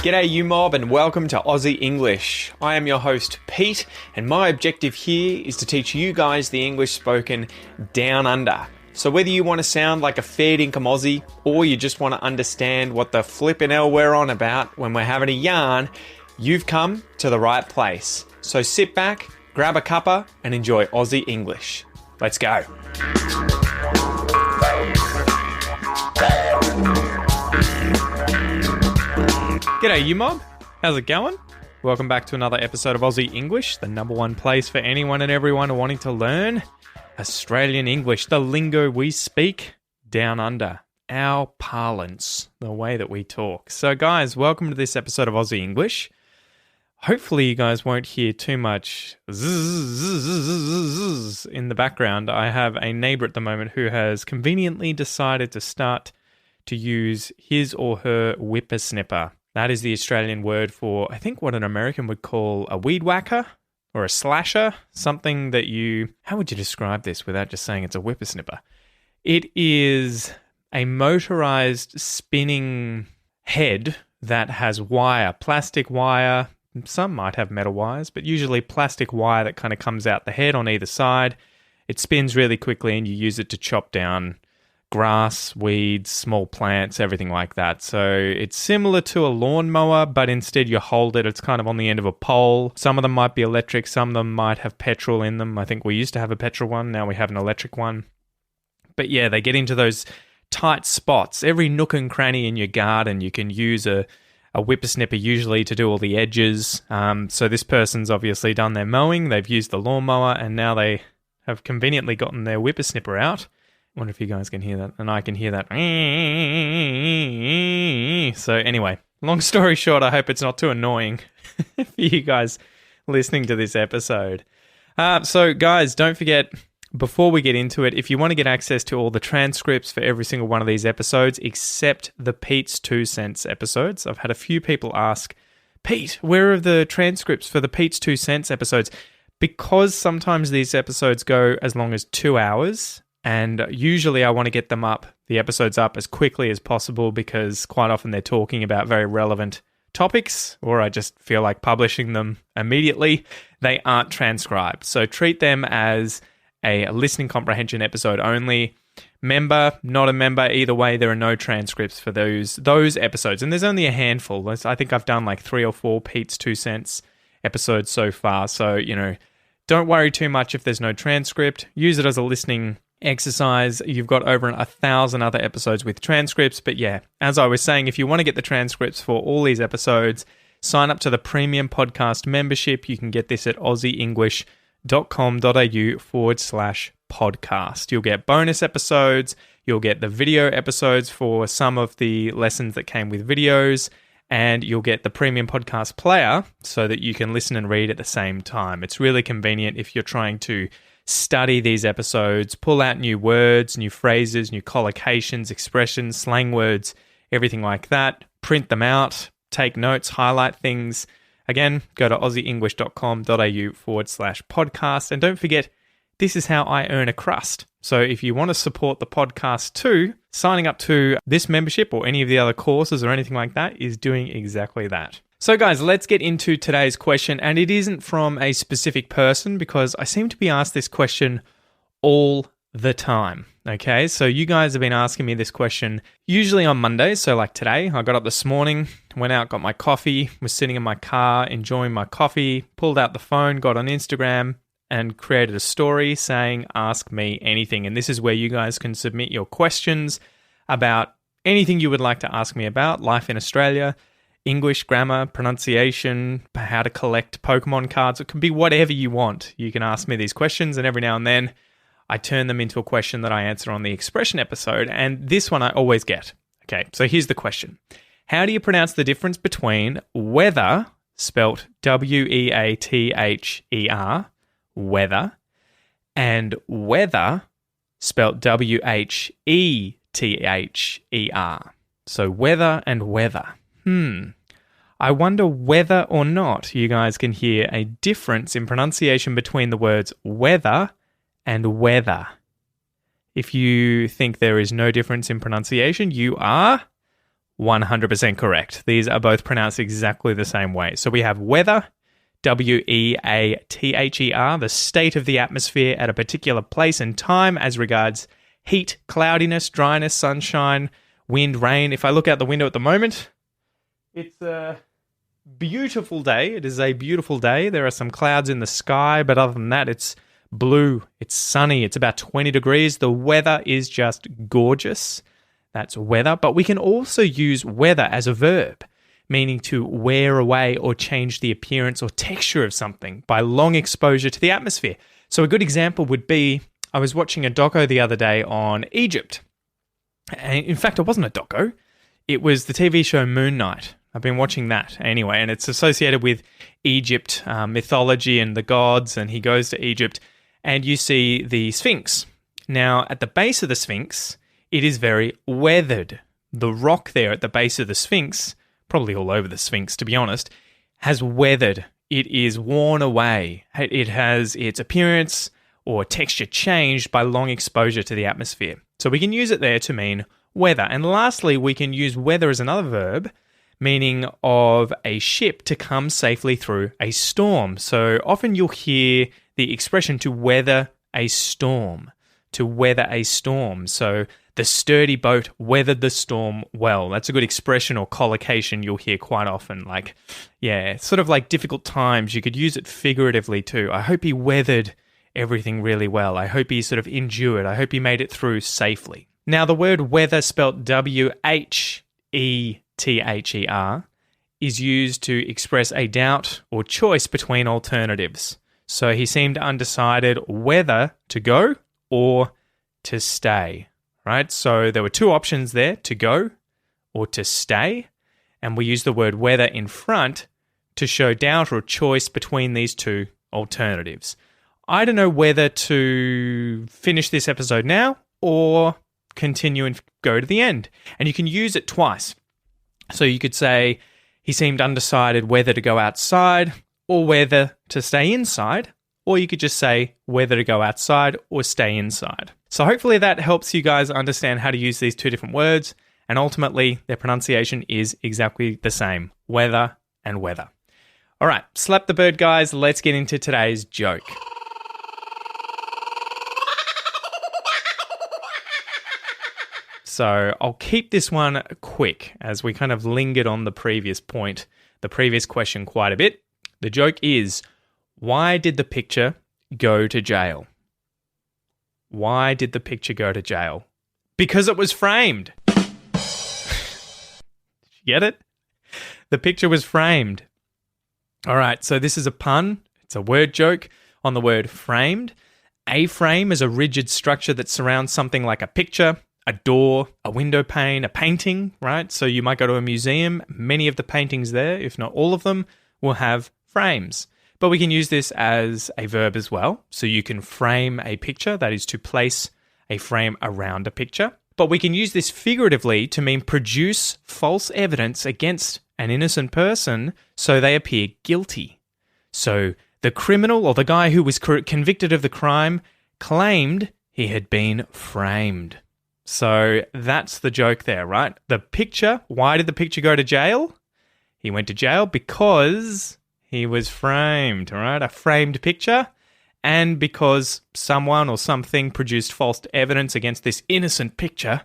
G'day you mob and welcome to Aussie English. I am your host Pete and my objective here is to teach you guys the English spoken down under. So whether you want to sound like a fair dinkum Aussie or you just want to understand what the flippin' hell we're on about when we're having a yarn, you've come to the right place. So sit back, grab a cuppa and enjoy Aussie English. Let's go. G'day you mob, how's it going? Welcome back to another episode of Aussie English, the number one place for anyone and everyone wanting to learn Australian English, the lingo we speak down under, our parlance, the way that we talk. So guys, welcome to this episode of Aussie English. Hopefully you guys won't hear too much zzz in the background. I have a neighbour at the moment who has conveniently decided to start to use his or her whippersnipper. That is the Australian word for, I think, what an American would call a weed whacker or a slasher, something that you... How would you describe this without just saying it's a whippersnipper? It is a motorized spinning head that has wire, plastic wire. Some might have metal wires, but usually plastic wire that kind of comes out the head on either side. It spins really quickly and you use it to chop down grass, weeds, small plants, everything like that. So it's similar to a lawnmower, but instead you hold it. It's kind of on the end of a pole. Some of them might be electric. Some of them might have petrol in them. I think we used to have a petrol one. Now we have an electric one. But yeah, they get into those tight spots. Every nook and cranny in your garden, you can use a whippersnipper usually to do all the edges. So this person's obviously done their mowing. They've used the lawnmower and now they have conveniently gotten their whippersnipper out. I wonder if you guys can hear that, and I can hear that. So anyway, long story short, I hope it's not too annoying for you guys listening to this episode. So guys, don't forget, before we get into it, if you want to get access to all the transcripts for every single one of these episodes, except the Pete's 2 Cents episodes, I've had a few people ask, Pete, where are the transcripts for the Pete's 2 Cents episodes? Because sometimes these episodes go as long as 2 hours, and usually I want to get them up, the episodes up as quickly as possible because quite often they're talking about very relevant topics, or I just feel like publishing them immediately. They aren't transcribed. So treat them as a listening comprehension episode only. Member, not a member, either way, there are no transcripts for those episodes. And there's only a handful. I think I've done like 3 or 4 Pete's 2 Cents episodes so far. So, don't worry too much if there's no transcript. Use it as a listening exercise. You've got over 1,000 other episodes with transcripts. But yeah, as I was saying, if you want to get the transcripts for all these episodes, sign up to the premium podcast membership. You can get this at aussieenglish.com.au/podcast. You'll get bonus episodes. You'll get the video episodes for some of the lessons that came with videos. And you'll get the premium podcast player so that you can listen and read at the same time. It's really convenient if you're trying to study these episodes, pull out new words, new phrases, new collocations, expressions, slang words, everything like that. Print them out, take notes, highlight things. Again, go to aussieenglish.com.au/podcast. And don't forget, this is how I earn a crust. So if you want to support the podcast too, signing up to this membership or any of the other courses or anything like that is doing exactly that. So guys, let's get into today's question, and it isn't from a specific person because I seem to be asked this question all the time. Okay, so you guys have been asking me this question usually on Mondays. So like today, I got up this morning, went out, got my coffee, was sitting in my car, enjoying my coffee, pulled out the phone, got on Instagram and created a story saying, ask me anything. And this is where you guys can submit your questions about anything you would like to ask me about, life in Australia, English, grammar, pronunciation, how to collect Pokemon cards. It can be whatever you want. You can ask me these questions, and every now and then I turn them into a question that I answer on the expression episode, and this one I always get. Okay, so here's the question. How do you pronounce the difference between weather, spelt W-E-A-T-H-E-R, weather, and weather, spelt W-H-E-T-H-E-R? So weather and weather. I wonder whether or not you guys can hear a difference in pronunciation between the words weather and weather. If you think there is no difference in pronunciation, you are 100% correct. These are both pronounced exactly the same way. So we have weather, W-E-A-T-H-E-R, the state of the atmosphere at a particular place and time as regards heat, cloudiness, dryness, sunshine, wind, rain. If I look out the window at the moment, it's a beautiful day. It is a beautiful day. There are some clouds in the sky, but other than that, it's blue, it's sunny, it's about 20 degrees. The weather is just gorgeous. That's weather. But we can also use weather as a verb, meaning to wear away or change the appearance or texture of something by long exposure to the atmosphere. So a good example would be, I was watching a doco the other day on Egypt. And in fact, it wasn't a doco. It was the TV show Moon Knight. I've been watching that anyway, and it's associated with Egypt, mythology and the gods, and he goes to Egypt, and you see the Sphinx. Now, at the base of the Sphinx, it is very weathered. The rock there at the base of the Sphinx, probably all over the Sphinx to be honest, has weathered. It is worn away. It has its appearance or texture changed by long exposure to the atmosphere. So we can use it there to mean weather. And lastly, we can use weather as another verb, meaning of a ship to come safely through a storm. So often you'll hear the expression to weather a storm, to weather a storm. So the sturdy boat weathered the storm well. That's a good expression or collocation you'll hear quite often. Like, yeah, sort of like difficult times. You could use it figuratively too. I hope he weathered everything really well. I hope he sort of endured. I hope he made it through safely. Now, the word weather, spelt W-H-E-T-H-E-R, is used to express a doubt or choice between alternatives. So he seemed undecided whether to go or to stay, right? So there were two options there, to go or to stay, and we use the word whether in front to show doubt or choice between these two alternatives. I don't know whether to finish this episode now or continue and go to the end. And you can use it twice. So you could say, he seemed undecided whether to go outside or whether to stay inside. Or you could just say whether to go outside or stay inside. So hopefully that helps you guys understand how to use these two different words. And ultimately, their pronunciation is exactly the same. Weather and weather. All right, slap the bird, guys. Let's get into today's joke. So I'll keep this one quick as we kind of lingered on the previous point, the previous question quite a bit. The joke is, why did the picture go to jail? Why did the picture go to jail? Because it was framed. Did you get it? The picture was framed. All right, so this is a pun. It's a word joke on the word framed. A frame is a rigid structure that surrounds something like a picture, a door, a window pane, a painting, right? So you might go to a museum. Many of the paintings there, if not all of them, will have frames. But we can use this as a verb as well. So you can frame a picture, that is to place a frame around a picture. But we can use this figuratively to mean produce false evidence against an innocent person so they appear guilty. So the criminal or the guy who was convicted of the crime claimed he had been framed. So that's the joke there, right? The picture, why did the picture go to jail? He went to jail because he was framed, all right? A framed picture, and because someone or something produced false evidence against this innocent picture,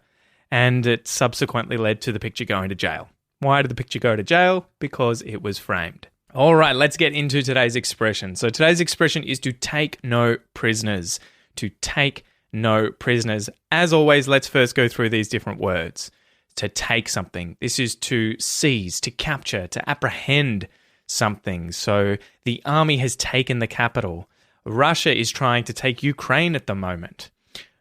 and it subsequently led to the picture going to jail. Why did the picture go to jail? Because it was framed. All right, let's get into today's expression. So today's expression is to take no prisoners. To take no prisoners. As always, let's first go through these different words. To take something. This is to seize, to capture, to apprehend something. So the army has taken the capital. Russia is trying to take Ukraine at the moment.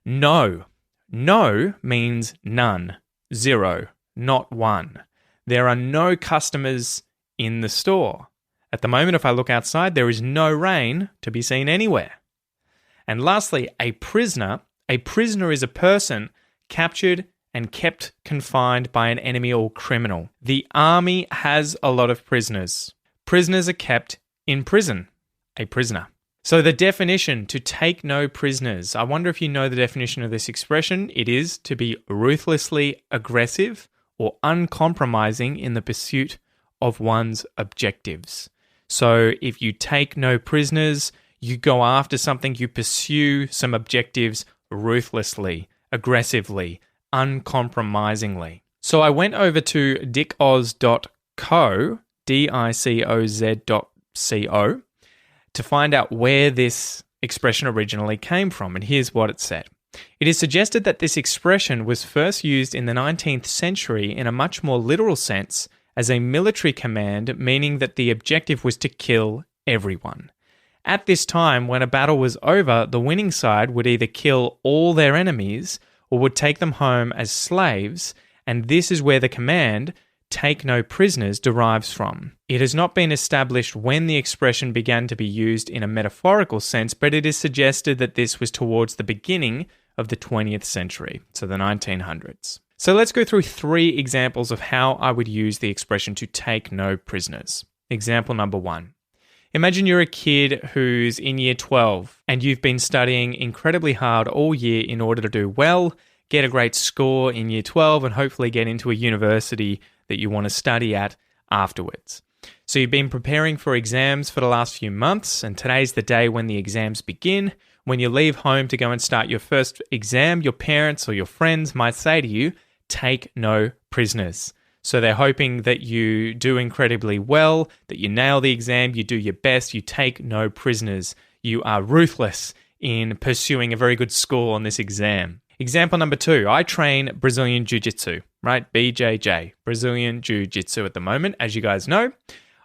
No. No means none. Zero. Not one. There are no customers in the store. At the moment, if I look outside, there is no rain to be seen anywhere. And lastly, a prisoner. A prisoner is a person captured and kept confined by an enemy or criminal. The army has a lot of prisoners. Prisoners are kept in prison. A prisoner. So the definition, to take no prisoners. I wonder if you know the definition of this expression. It is to be ruthlessly aggressive or uncompromising in the pursuit of one's objectives. So if you take no prisoners, you go after something, you pursue some objectives ruthlessly, aggressively, uncompromisingly. So I went over to dickoz.co, DICOZ.co, to find out where this expression originally came from, and here's what it said. It is suggested that this expression was first used in the 19th century in a much more literal sense as a military command, meaning that the objective was to kill everyone. At this time, when a battle was over, the winning side would either kill all their enemies or would take them home as slaves, and this is where the command, take no prisoners, derives from. It has not been established when the expression began to be used in a metaphorical sense, but it is suggested that this was towards the beginning of the 20th century, so the 1900s. So let's go through 3 examples of how I would use the expression to take no prisoners. Example number 1. Imagine you're a kid who's in year 12 and you've been studying incredibly hard all year in order to do well, get a great score in year 12, and hopefully get into a university that you want to study at afterwards. So you've been preparing for exams for the last few months, and today's the day when the exams begin. When you leave home to go and start your first exam, your parents or your friends might say to you, take no prisoners. So they're hoping that you do incredibly well, that you nail the exam, you do your best, you take no prisoners. You are ruthless in pursuing a very good score on this exam. Example number 2, I train Brazilian Jiu-Jitsu, right? BJJ, Brazilian Jiu-Jitsu at the moment, as you guys know.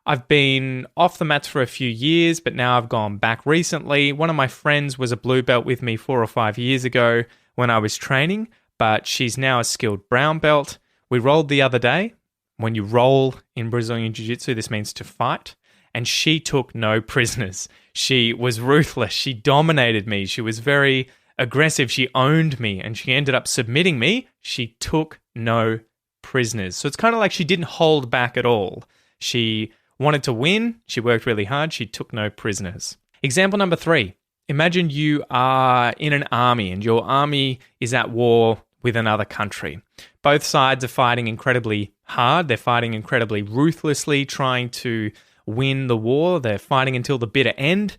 I've been off the mats for a few years, but now I've gone back recently. One of my friends was a blue belt with me 4 or 5 years ago when I was training, but she's now a skilled brown belt. We rolled the other day. When you roll in Brazilian Jiu-Jitsu, this means to fight. And she took no prisoners. She was ruthless. She dominated me. She was very aggressive. She owned me and she ended up submitting me. She took no prisoners. So it's kind of like she didn't hold back at all. She wanted to win. She worked really hard. She took no prisoners. Example number 3. Imagine you are in an army and your army is at war with another country. Both sides are fighting incredibly hard. They're fighting incredibly ruthlessly, trying to win the war. They're fighting until the bitter end.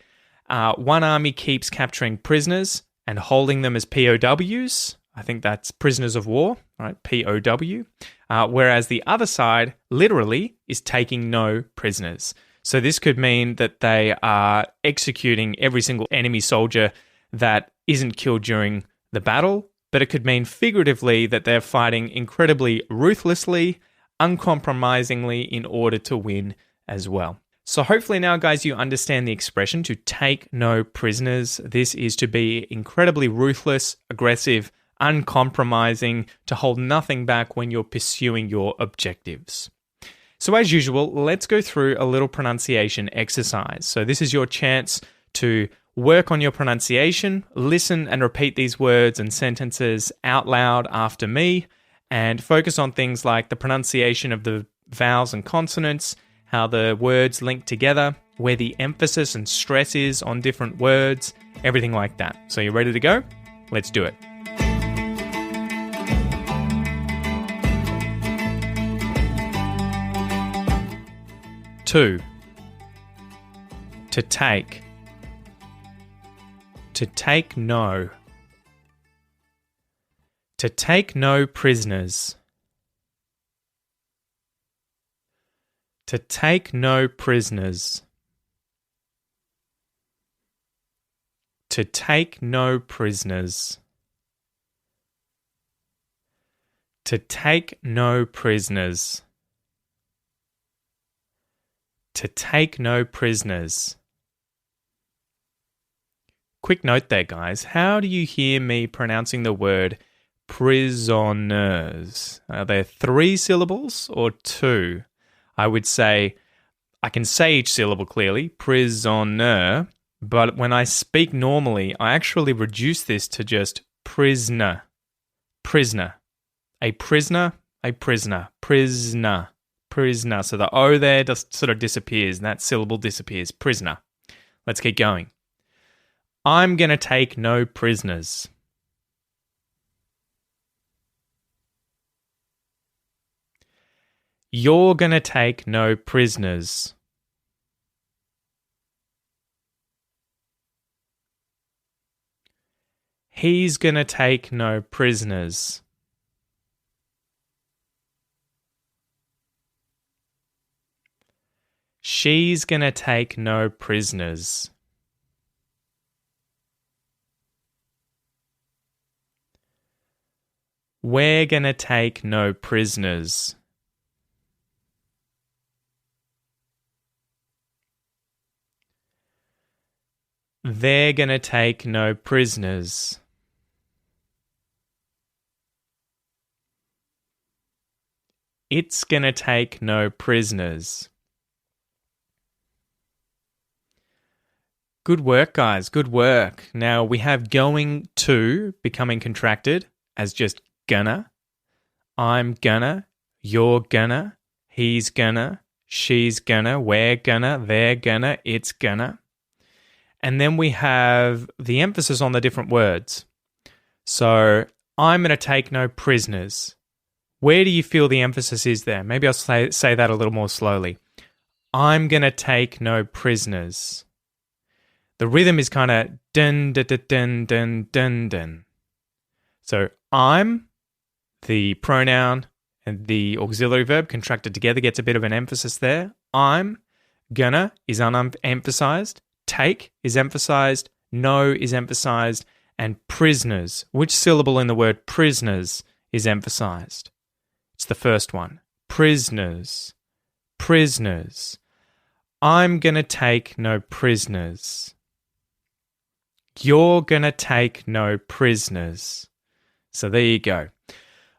One army keeps capturing prisoners and holding them as POWs. I think that's prisoners of war, right? POW. Whereas the other side literally is taking no prisoners. So this could mean that they are executing every single enemy soldier that isn't killed during the battle, but it could mean figuratively that they're fighting incredibly ruthlessly, uncompromisingly in order to win as well. So hopefully now, guys, you understand the expression to take no prisoners. This is to be incredibly ruthless, aggressive, uncompromising, to hold nothing back when you're pursuing your objectives. So as usual, let's go through a little pronunciation exercise. So this is your chance to work on your pronunciation, listen and repeat these words and sentences out loud after me, and focus on things like the pronunciation of the vowels and consonants, how the words link together, where the emphasis and stress is on different words, everything like that. So you ready to go? Let's do it. Two. To take. To take no. To take no prisoners. To take no prisoners. To take no prisoners. To take no prisoners. To take no prisoners. Quick note there, guys. How do you hear me pronouncing the word prisoners? Are there 3 syllables or 2? I would say, I can say each syllable clearly, prisoner, but when I speak normally, I actually reduce this to just prisoner. Prisoner. A prisoner, a prisoner. Prisoner. Prisoner. So the O there just sort of disappears, and that syllable disappears. Prisoner. Let's keep going. I'm going to take no prisoners. You're going to take no prisoners. He's going to take no prisoners. She's going to take no prisoners. We're going to take no prisoners. They're going to take no prisoners. It's going to take no prisoners. Good work, guys. Good work. Now we have going to becoming contracted as just gonna. I'm gonna. You're gonna. He's gonna. She's gonna. We're gonna. They're gonna. It's gonna. And then we have the emphasis on the different words. So I'm going to take no prisoners. Where do you feel the emphasis is there? Maybe I'll say that a little more slowly. I'm going to take no prisoners. The rhythm is kind of dun, dun, dun, dun, dun, dun, dun. So I'm, the pronoun and the auxiliary verb contracted together gets a bit of an emphasis there. I'm gonna is unemphasized. Take is emphasized. No is emphasized. And prisoners, which syllable in the word prisoners is emphasized? It's the first one. Prisoners. Prisoners. I'm going to take no prisoners. You're going to take no prisoners. So there you go.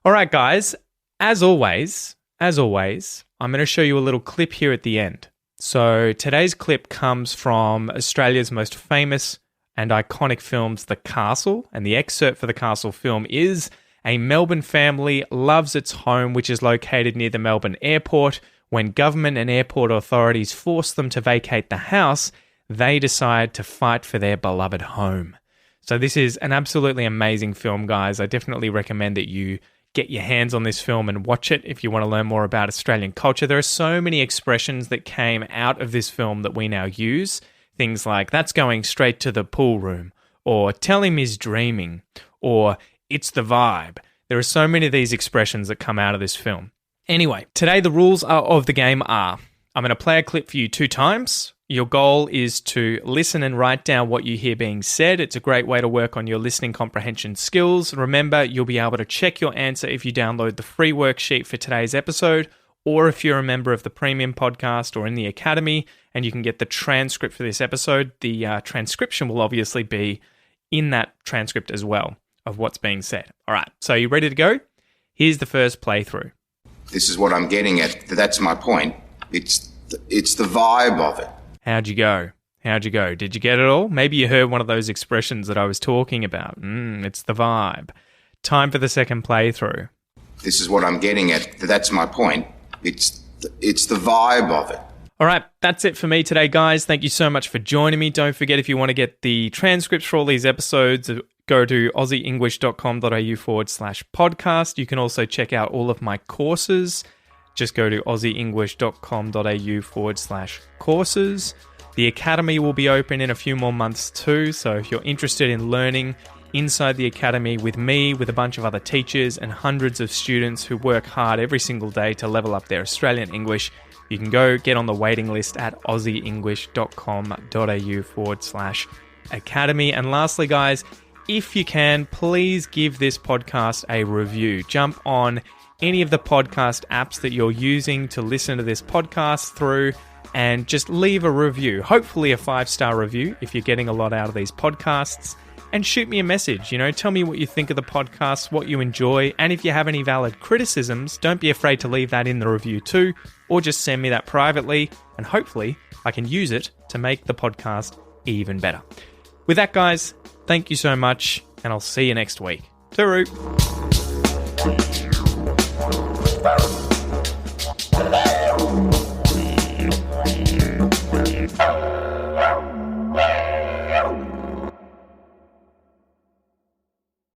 All right, guys. As always, I'm going to show you a little clip here at the end. So today's clip comes from Australia's most famous and iconic films, The Castle. And the excerpt for The Castle film is: a Melbourne family loves its home, which is located near the Melbourne airport. When government and airport authorities force them to vacate the house, they decide to fight for their beloved home. So this is an absolutely amazing film, guys. I definitely recommend that you get your hands on this film and watch it if you want to learn more about Australian culture. There are so many expressions that came out of this film that we now use. Things like, that's going straight to the pool room, or tell him he's dreaming, or it's the vibe. There are so many of these expressions that come out of this film. Anyway, today the rules of the game are, I'm going to play a clip for you 2 times. Your goal is to listen and write down what you hear being said. It's a great way to work on your listening comprehension skills. Remember, you'll be able to check your answer if you download the free worksheet for today's episode, or if you're a member of the Premium Podcast or in the Academy, and you can get the transcript for this episode. The transcription will obviously be in that transcript as well of what's being said. All right, so you ready to go? Here's the first playthrough. This is what I'm getting at. That's my point. It's the vibe of it. How'd you go? Did you get it all? Maybe you heard one of those expressions that I was talking about. It's the vibe. Time for the second playthrough. This is what I'm getting at. That's my point. It's the vibe of it. All right, that's it for me today, guys. Thank you so much for joining me. Don't forget, if you want to get the transcripts for all these episodes, go to aussieenglish.com.au/podcast. You can also check out all of my courses. Just go to aussieenglish.com.au/courses. The Academy will be open in a few more months too, so if you're interested in learning inside the Academy with me, with a bunch of other teachers and hundreds of students who work hard every single day to level up their Australian English, you can go get on the waiting list at aussieenglish.com.au/academy. And lastly, guys, if you can, please give this podcast a review. Jump on any of the podcast apps that you're using to listen to this podcast through and just leave a review, hopefully a 5-star review if you're getting a lot out of these podcasts, and shoot me a message. Tell me what you think of the podcast, what you enjoy, and if you have any valid criticisms, don't be afraid to leave that in the review too, or just send me that privately, and hopefully I can use it to make the podcast even better. With that, guys, thank you so much, and I'll see you next week. Tooroo! Oh.